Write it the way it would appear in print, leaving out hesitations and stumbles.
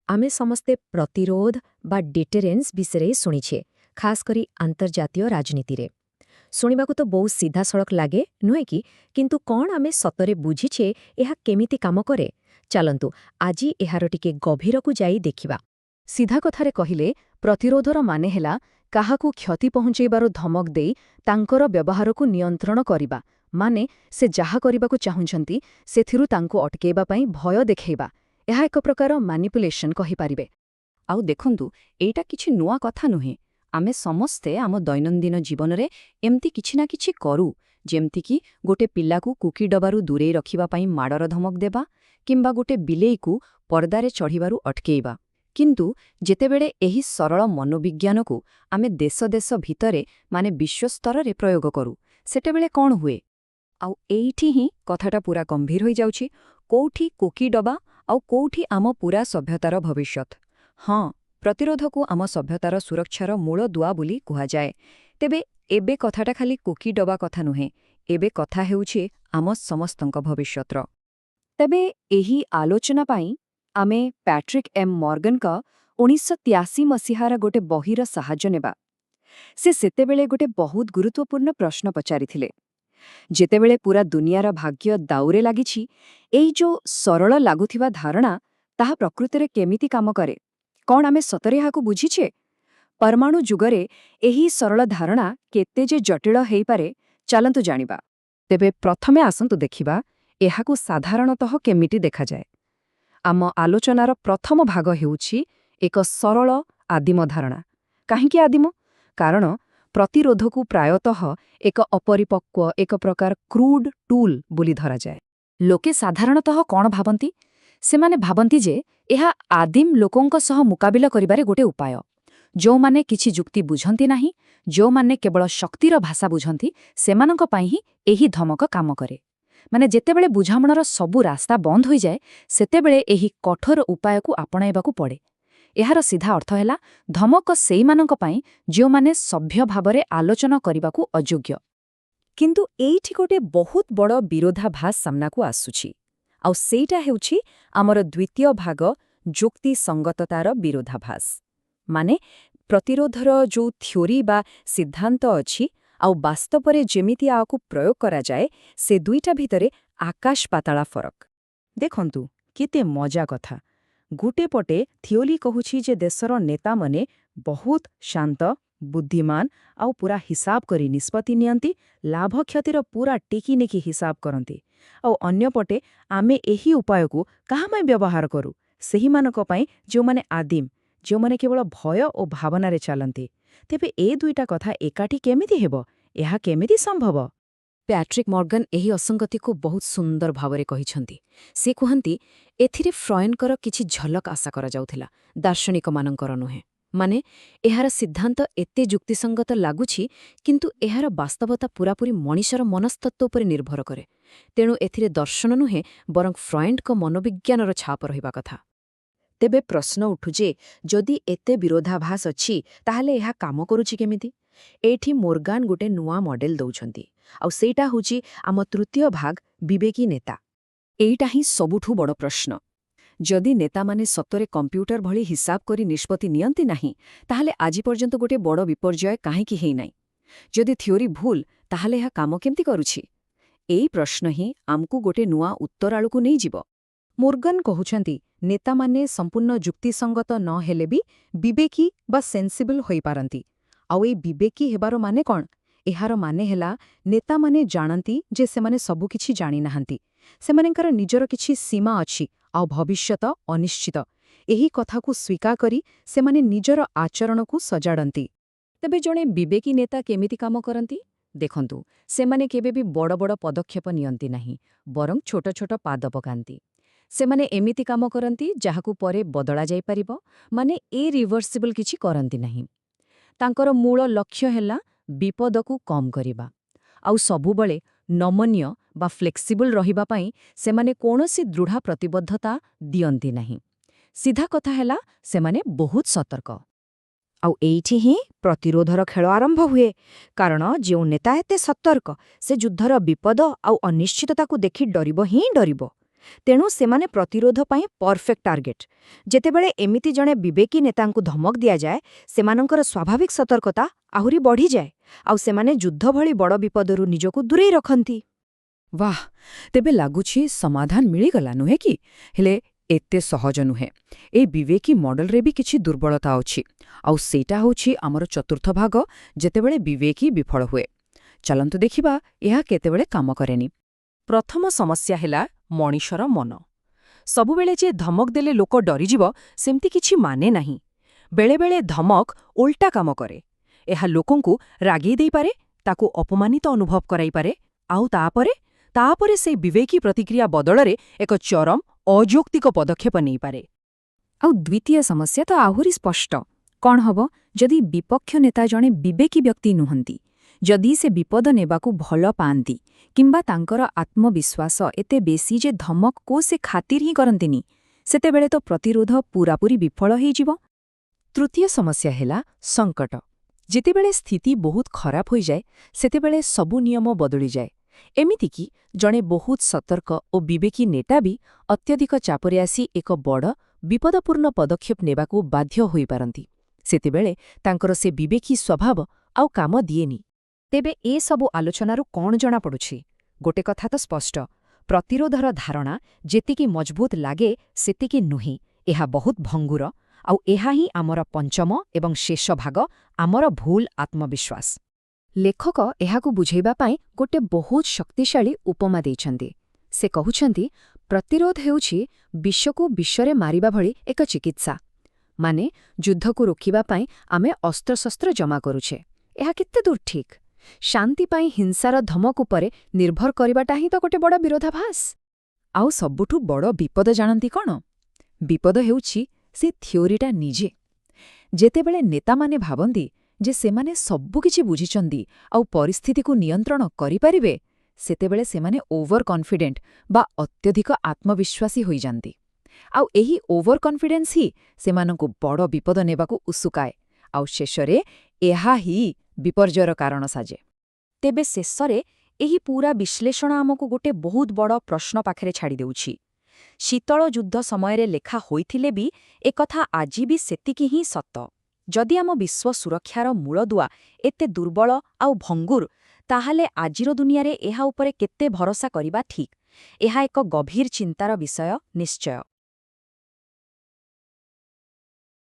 आमे समस्ते प्रतिरोध बा डिटेरेन्स विषय शुणिछे खास करी अंतर्जातीय राजनीति रे शुणिबाकू तो बहुत सीधा सड़क लागे नुहे कि किंतु कौन आमे सतरे बुझीछे एहा केमिति काम करे चलंतु आजी एहार टिके गभीरकू जाई देखिबा। सीधा कथारे कहिले प्रतिरोधर माने हेला काहाकू क्षति पहुंचेबार धमक देई तांकर व्यवहारकू नियंत्रण करिबा माने से जाहा करिबाकू चाहुंछंती सेथिरु तांकू अटकेबा पई भय देखेबा। ଏହା ଏକ ପ୍ରକାର ମାନିପୁଲେସନ୍ କହିପାରିବେ। ଆଉ ଦେଖନ୍ତୁ ଏଇଟା କିଛି ନୂଆ କଥା ନୁହେଁ। ଆମେ ସମସ୍ତେ ଆମ ଦୈନନ୍ଦିନ ଜୀବନରେ ଏମିତି କିଛି ନା କିଛି କରୁ, ଯେମିତିକି ଗୋଟେ ପିଲାକୁ କୁକି ଡବାରୁ ଦୂରେଇ ରଖିବା ପାଇଁ ମାଡ଼ର ଧମକ ଦେବା କିମ୍ବା ଗୋଟେ ବିଲେଇକୁ ପର୍ଦ୍ଦାରେ ଚଢ଼ିବାରୁ ଅଟକେଇବା। କିନ୍ତୁ ଯେତେବେଳେ ଏହି ସରଳ ମନୋବିଜ୍ଞାନକୁ ଆମେ ଦେଶ ଦେଶ ଭିତରେ ମାନେ ବିଶ୍ୱସ୍ତରରେ ପ୍ରୟୋଗ କରୁ ସେତେବେଳେ କ'ଣ ହୁଏ? ଆଉ ଏଇଠି ହିଁ କଥାଟା ପୁରା ଗମ୍ଭୀର ହୋଇଯାଉଛି। କୋଉଠି କୁକି ଡବା ଆଉ କୋଉଠି ଆମ ପୁରା ସଭ୍ୟତାର ଭବିଷ୍ୟତ। ହଁ, ପ୍ରତିରୋଧକୁ ଆମ ସଭ୍ୟତାର ସୁରକ୍ଷାର ମୂଳ ଦୁଆ ବୋଲି କୁହାଯାଏ। ତେବେ ଏବେ କଥାଟା ଖାଲି କୁକି ଡବା କଥା ନୁହେଁ, ଏବେ କଥା ହେଉଛି ଆମ ସମସ୍ତଙ୍କ ଭବିଷ୍ୟତର। ତେବେ ଏହି ଆଲୋଚନା ପାଇଁ ଆମେ ପ୍ୟାଟ୍ରିକ୍ ଏମ୍ ମର୍ଗାନଙ୍କ 1983 ମସିହାର ଗୋଟେ ବହିର ସାହାଯ୍ୟ ନେବା। ସେ ସେତେବେଳେ ଗୋଟେ ବହୁତ ଗୁରୁତ୍ୱପୂର୍ଣ୍ଣ ପ୍ରଶ୍ନ ପଚାରିଥିଲେ। ଯେତେବେଳେ ପୁରା ଦୁନିଆର ଭାଗ୍ୟ ଦାଉରେ ଲାଗିଛି, ଏଇ ଯୋଉ ସରଳ ଲାଗୁଥିବା ଧାରଣା ତାହା ପ୍ରକୃତରେ କେମିତି କାମ କରେ? କ'ଣ ଆମେ ସତରେ ଏହାକୁ ବୁଝିଛେ? ପରମାଣୁ ଯୁଗରେ ଏହି ସରଳ ଧାରଣା କେତେ ଯେ ଜଟିଳ ହେଇପାରେ, ଚାଲନ୍ତୁ ଜାଣିବା। ତେବେ ପ୍ରଥମେ ଆସନ୍ତୁ ଦେଖିବା ଏହାକୁ ସାଧାରଣତଃ କେମିତି ଦେଖାଯାଏ। ଆମ ଆଲୋଚନାର ପ୍ରଥମ ଭାଗ ହେଉଛି ଏକ ସରଳ ଆଦିମ ଧାରଣା। କାହିଁକି ଆଦିମ? କାରଣ ପ୍ରତିରୋଧକୁ ପ୍ରାୟତଃ ଏକ ଅପରିପକ୍ୱ ଏକ ପ୍ରକାର କ୍ରୁଡ୍ ଟୁଲ୍ ବୋଲି ଧରାଯାଏ। ଲୋକେ ସାଧାରଣତଃ କ'ଣ ଭାବନ୍ତି? ସେମାନେ ଭାବନ୍ତି ଯେ ଏହା ଆଦିମ ଲୋକଙ୍କ ସହ ମୁକାବିଲା କରିବାରେ ଗୋଟେ ଉପାୟ। ଯେଉଁମାନେ କିଛି ଯୁକ୍ତି ବୁଝନ୍ତି ନାହିଁ, ଯେଉଁମାନେ କେବଳ ଶକ୍ତିର ଭାଷା ବୁଝନ୍ତି, ସେମାନଙ୍କ ପାଇଁ ହିଁ ଏହି ଧମକ କାମ କରେ। ମାନେ ଯେତେବେଳେ ବୁଝାମଣାର ସବୁ ରାସ୍ତା ବନ୍ଦ ହୋଇଯାଏ, ସେତେବେଳେ ଏହି କଠୋର ଉପାୟକୁ ଆପଣାଇବାକୁ ପଡ଼େ। ଏହାର ସିଧା ଅର୍ଥ ହେଲା ଧମକ ସେଇମାନଙ୍କ ପାଇଁ ଯେଉଁମାନେ ସଭ୍ୟ ଭାବରେ ଆଲୋଚନା କରିବାକୁ ଅଯୋଗ୍ୟ। କିନ୍ତୁ ଏଇଠି ଗୋଟେ ବହୁତ ବଡ଼ ବିରୋଧାଭାସ ସାମ୍ନାକୁ ଆସୁଛି, ଆଉ ସେଇଟା ହେଉଛି ଆମର ଦ୍ୱିତୀୟ ଭାଗ, ଯୁକ୍ତିସଙ୍ଗତତାର ବିରୋଧାଭାସ। ମାନେ ପ୍ରତିରୋଧର ଯୋଉ ଥିଓରି ବା ସିଦ୍ଧାନ୍ତ ଅଛି ଆଉ ବାସ୍ତବରେ ଯେମିତି ଆକୁ ପ୍ରୟୋଗ କରାଯାଏ, ସେ ଦୁଇଟା ଭିତରେ ଆକାଶ ପାତାଳା ଫରକ। ଦେଖନ୍ତୁ କେତେ ମଜା କଥା। ଗୋଟେ ପଟେ ଥିଓରି କହୁଛି ଯେ ଦେଶର ନେତାମାନେ ବହୁତ ଶାନ୍ତ, ବୁଦ୍ଧିମାନ ଆଉ ପୁରା ହିସାବ କରି ନିଷ୍ପତ୍ତି ନିଅନ୍ତି, ଲାଭ କ୍ଷତିର ପୁରା ଟିକିନିକି ହିସାବ କରନ୍ତି। ଆଉ ଅନ୍ୟପଟେ ଆମେ ଏହି ଉପାୟକୁ କାହା ପାଇଁ ବ୍ୟବହାର କରୁ? ସେହିମାନଙ୍କ ପାଇଁ ଯେଉଁମାନେ ଆଦିମ, ଯେଉଁମାନେ କେବଳ ଭୟ ଓ ଭାବନାରେ ଚାଲନ୍ତି। ତେବେ ଏ ଦୁଇଟା କଥା ଏକାଠି କେମିତି ହେବ? ଏହା କେମିତି ସମ୍ଭବ? ପ୍ୟାଟ୍ରିକ୍ ମର୍ଗାନ ଏହି ଅସଙ୍ଗତିକୁ ବହୁତ ସୁନ୍ଦର ଭାବରେ କହିଛନ୍ତି। ସେ କୁହନ୍ତି ଏଥିରେ ଫ୍ରଏଡଙ୍କର କିଛି ଝଲକ ଆଶା କରାଯାଉଥିଲା, ଦାର୍ଶନିକମାନଙ୍କର ନୁହେଁ। ମାନେ ଏହାର ସିଦ୍ଧାନ୍ତ ଏତେ ଯୁକ୍ତିସଙ୍ଗତ ଲାଗୁଛି, କିନ୍ତୁ ଏହାର ବାସ୍ତବତା ପୂରାପୂରି ମଣିଷର ମନସ୍ତତ୍ୱ ଉପରେ ନିର୍ଭର କରେ। ତେଣୁ ଏଥିରେ ଦର୍ଶନ ନୁହେଁ, ବରଂ ଫ୍ରଏଡଙ୍କ ମନୋବିଜ୍ଞାନର ଛାପ ରହିବା କଥା। ତେବେ ପ୍ରଶ୍ନ ଉଠୁ ଯେ ଯଦି ଏତେ ବିରୋଧାଭାସ ଅଛି, ତାହେଲେ ଏହା କାମ କରୁଛି କେମିତି? ଏଇଠି ମୋର୍ଗାନ ଗୋଟେ ନୂଆ ମଡେଲ ଦଉଛନ୍ତି, ଆଉ ସେଇଟା ହେଉଛି ଆମ ତୃତୀୟ ଭାଗ, ବିବେକୀ ନେତା। ଏଇଟା ହିଁ ସବୁଠୁ ବଡ଼ ପ୍ରଶ୍ନ। ଯଦି ନେତାମାନେ ସତରେ କମ୍ପ୍ୟୁଟର ଭଳି ହିସାବ କରି ନିଷ୍ପତ୍ତି ନିଅନ୍ତି ନାହିଁ, ତାହେଲେ ଆଜି ପର୍ଯ୍ୟନ୍ତ ଗୋଟେ ବଡ଼ ବିପର୍ଯ୍ୟୟ କାହିଁକି ହେଇନାହିଁ? ଯଦି ଥିଓରି ଭୁଲ, ତାହେଲେ ଏହା କାମ କେମିତି କରୁଛି? ଏଇ ପ୍ରଶ୍ନ ହିଁ ଆମକୁ ଗୋଟେ ନୂଆ ଉତ୍ତର ଆଳକୁ ନେଇଯିବ। ମୋର୍ଗାନ କହୁଛନ୍ତି ନେତାମାନେ ସମ୍ପୂର୍ଣ୍ଣ ଯୁକ୍ତିସଙ୍ଗତ ନ ହେଲେ ବି ବିବେକୀ ବା ସେନ୍ସିବଲ୍ ହୋଇପାରନ୍ତି। ଆଉ ଏଇ ବିବେକୀ ହେବାର ମାନେ କ'ଣ? ଏହାର ମାନେ ହେଲା ନେତାମାନେ ଜାଣନ୍ତି ଯେ ସେମାନେ ସବୁକିଛି ଜାଣିନାହାନ୍ତି। ସେମାନଙ୍କର ନିଜର କିଛି ସୀମା ଅଛି ଆଉ ଭବିଷ୍ୟତ ଅନିଶ୍ଚିତ। ଏହି କଥାକୁ ସ୍ୱୀକାର କରି ସେମାନେ ନିଜର ଆଚରଣକୁ ସଜାଡ଼ନ୍ତି। ତେବେ ଜଣେ ବିବେକୀ ନେତା କେମିତି କାମ କରନ୍ତି? ଦେଖନ୍ତୁ, ସେମାନେ କେବେ ବି ବଡ଼ ବଡ଼ ପଦକ୍ଷେପ ନିଅନ୍ତି ନାହିଁ, ବରଂ ଛୋଟ ଛୋଟ ପାଦ ପକାନ୍ତି। ସେମାନେ ଏମିତି କାମ କରନ୍ତି ଯାହାକୁ ପରେ ବଦଳା ଯାଇପାରିବ, ମାନେ ଇରିଭର୍ସିବଲ୍ କିଛି କରନ୍ତି ନାହିଁ। ତାଙ୍କର ମୂଳ ଲକ୍ଷ୍ୟ ହେଲା ବିପଦକୁ କମ୍ କରିବା। ଆଉ ସବୁବେଳେ ନମନୀୟ ବା ଫ୍ଲେକ୍ସିବଲ୍ ରହିବା ପାଇଁ ସେମାନେ କୌଣସି ଦୃଢ଼ ପ୍ରତିବଦ୍ଧତା ଦିଅନ୍ତି ନାହିଁ। ସିଧା କଥା ହେଲା ସେମାନେ ବହୁତ ସତର୍କ। ଆଉ ଏଇଠି ହିଁ ପ୍ରତିରୋଧର ଖେଳ ଆରମ୍ଭ ହୁଏ। କାରଣ ଯେଉଁ ନେତା ଏତେ ସତର୍କ, ସେ ଯୁଦ୍ଧର ବିପଦ ଆଉ ଅନିଶ୍ଚିତତାକୁ ଦେଖି ଡରିବ ହିଁ ଡରିବ। ତେଣୁ ସେମାନେ ପ୍ରତିରୋଧ ପାଇଁ ପରଫେକ୍ଟ ଟାର୍ଗେଟ। ଯେତେବେଳେ ଏମିତି ଜଣେ ବିବେକୀ ନେତାଙ୍କୁ ଧମକ ଦିଆଯାଏ, ସେମାନଙ୍କର ସ୍ୱାଭାବିକ ସତର୍କତା ଆହୁରି ବଢ଼ିଯାଏ, ଆଉ ସେମାନେ ଯୁଦ୍ଧ ଭଳି ବଡ଼ ବିପଦରୁ ନିଜକୁ ଦୂରେଇ ରଖନ୍ତି। ବାଃ, ତେବେ ଲାଗୁଛି ସମାଧାନ ମିଳିଗଲା, ନୁହେଁ କି? ହେଲେ ଏତେ ସହଜ ନୁହେଁ। ଏ ବିବେକୀ ମଡେଲରେ ବି କିଛି ଦୁର୍ବଳତା ଅଛି, ଆଉ ସେଇଟା ହେଉଛି ଆମର ଚତୁର୍ଥ ଭାଗ, ଯେତେବେଳେ ବିବେକୀ ବିଫଳ ହୁଏ। ଚାଲନ୍ତୁ ଦେଖିବା ଏହା କେତେବେଳେ କାମ କରେନି। ପ୍ରଥମ ସମସ୍ୟା ହେଲା ମଣିଷର ମନ। ସବୁବେଳେ ଯେ ଧମକ ଦେଲେ ଲୋକ ଡରିଯିବ, ସେମିତି କିଛି ମାନେ ନାହିଁ। ବେଳେବେଳେ ଧମକ ଓଲଟା କାମ କରେ। ଏହା ଲୋକଙ୍କୁ ରାଗେଇ ଦେଇପାରେ, ତାକୁ ଅପମାନିତ ଅନୁଭବ କରାଇପାରେ, ଆଉ ତାପରେ ସେ ବିବେକୀ ପ୍ରତିକ୍ରିୟା ବଦଳରେ ଏକ ଚରମ ଅଯୌକ୍ତିକ ପଦକ୍ଷେପ ନେଇପାରେ। ଆଉ ଦ୍ୱିତୀୟ ସମସ୍ୟା ତ ଆହୁରି ସ୍ପଷ୍ଟ। କ'ଣ ହେବ ଯଦି ବିପକ୍ଷ ନେତା ଜଣେ ବିବେକୀ ବ୍ୟକ୍ତି ନୁହନ୍ତି? ଯଦି ସେ ବିପଦ ନେବାକୁ ଭଲ ପାଆନ୍ତି, କିମ୍ବା ତାଙ୍କର ଆତ୍ମବିଶ୍ୱାସ ଏତେ ବେଶୀ ଯେ ଧମକକୁ ସେ ଖାତିର ହିଁ କରନ୍ତିନି, ସେତେବେଳେ ତ ପ୍ରତିରୋଧ ପୂରାପୂରି ବିଫଳ ହେଇଯିବ। ତୃତୀୟ ସମସ୍ୟା ହେଲା ସଙ୍କଟ। ଯେତେବେଳେ ସ୍ଥିତି ବହୁତ ଖରାପ ହୋଇଯାଏ, ସେତେବେଳେ ସବୁ ନିୟମ ବଦଳିଯାଏ। ଏମିତିକି ଜଣେ ବହୁତ ସତର୍କ ଓ ବିବେକୀ ନେତା ବି ଅତ୍ୟଧିକ ଚାପରେ ଆସି ଏକ ବଡ଼ ବିପଦପୂର୍ଣ୍ଣ ପଦକ୍ଷେପ ନେବାକୁ ବାଧ୍ୟ ହୋଇପାରନ୍ତି। ସେତେବେଳେ ତାଙ୍କର ସେ ବିବେକୀ ସ୍ୱଭାବ ଆଉ କାମ ଦିଏନି। ତେବେ ଏସବୁ ଆଲୋଚନାରୁ କ'ଣ ଜଣାପଡ଼ୁଛି? ଗୋଟେ କଥା ତ ସ୍ପଷ୍ଟ, ପ୍ରତିରୋଧର ଧାରଣା ଯେତିକି ମଜବୁତ ଲାଗେ ସେତିକି ନୁହେଁ। ଏହା ବହୁତ ଭଙ୍ଗୁର, ଆଉ ଏହା ହିଁ ଆମର ପଞ୍ଚମ ଏବଂ ଶେଷ ଭାଗ, ଆମର ଭୁଲ ଆତ୍ମବିଶ୍ୱାସ। ଲେଖକ ଏହାକୁ ବୁଝାଇବା ପାଇଁ ଗୋଟେ ବହୁତ ଶକ୍ତିଶାଳୀ ଉପମା ଦେଇଛନ୍ତି। ସେ କହୁଛନ୍ତି, ପ୍ରତିରୋଧ ହେଉଛି ବିଶ୍ୱକୁ ବିଶ୍ୱରେ ମାରିବା ଭଳି ଏକ ଚିକିତ୍ସା। ମାନେ, ଯୁଦ୍ଧକୁ ରୋକିବା ପାଇଁ ଆମେ ଅସ୍ତ୍ରଶସ୍ତ୍ର ଜମା କରୁଛେ। ଏହା କେତେ ଦୂର ଠିକ୍? ଶାନ୍ତି ପାଇଁ ହିଂସାର ଧମକ ଉପରେ ନିର୍ଭର କରିବାଟା ହିଁ ତ ଗୋଟେ ବଡ଼ ବିରୋଧାଭାସ। ଆଉ ସବୁଠୁ ବଡ଼ ବିପଦ ଜାଣନ୍ତି କ'ଣ? ବିପଦ ହେଉଛି ସେ ଥିଓରିଟା ନିଜେ। ଯେତେବେଳେ ନେତାମାନେ ଭାବନ୍ତି ଯେ ସେମାନେ ସବୁକିଛି ବୁଝିଛନ୍ତି ଆଉ ପରିସ୍ଥିତିକୁ ନିୟନ୍ତ୍ରଣ କରିପାରିବେ, ସେତେବେଳେ ସେମାନେ ଓଭର କନଫିଡେଣ୍ଟ ବା ଅତ୍ୟଧିକ ଆତ୍ମବିଶ୍ୱାସୀ ହୋଇଯାନ୍ତି। ଆଉ ଏହି ଓଭର କନଫିଡେନ୍ସ ହିଁ ସେମାନଙ୍କୁ ବଡ଼ ବିପଦ ନେବାକୁ ଉସୁକାଏ, ଆଉ ଶେଷରେ ଏହା ହିଁ ବିପର୍ଯ୍ୟୟର କାରଣ ସାଜେ। ତେବେ ଶେଷରେ ଏହି ପୂରା ବିଶ୍ଳେଷଣ ଆମକୁ ଗୋଟେ ବହୁତ ବଡ଼ ପ୍ରଶ୍ନ ପାଖରେ ଛାଡ଼ିଦେଉଛି। ଶୀତଳ ଯୁଦ୍ଧ ସମୟରେ ଲେଖା ହୋଇଥିଲେ ବି ଏକଥା ଆଜି ବି ସେତିକି ହିଁ ସତ। ଯଦି ଆମ ବିଶ୍ୱ ସୁରକ୍ଷାର ମୂଳଦୁଆ ଏତେ ଦୁର୍ବଳ ଆଉ ଭଙ୍ଗୁର, ତାହେଲେ ଆଜିର ଦୁନିଆରେ ଏହା ଉପରେ କେତେ ଭରସା କରିବା ଠିକ୍? ଏହା ଏକ ଗଭୀର ଚିନ୍ତାର ବିଷୟ ନିଶ୍ଚୟ।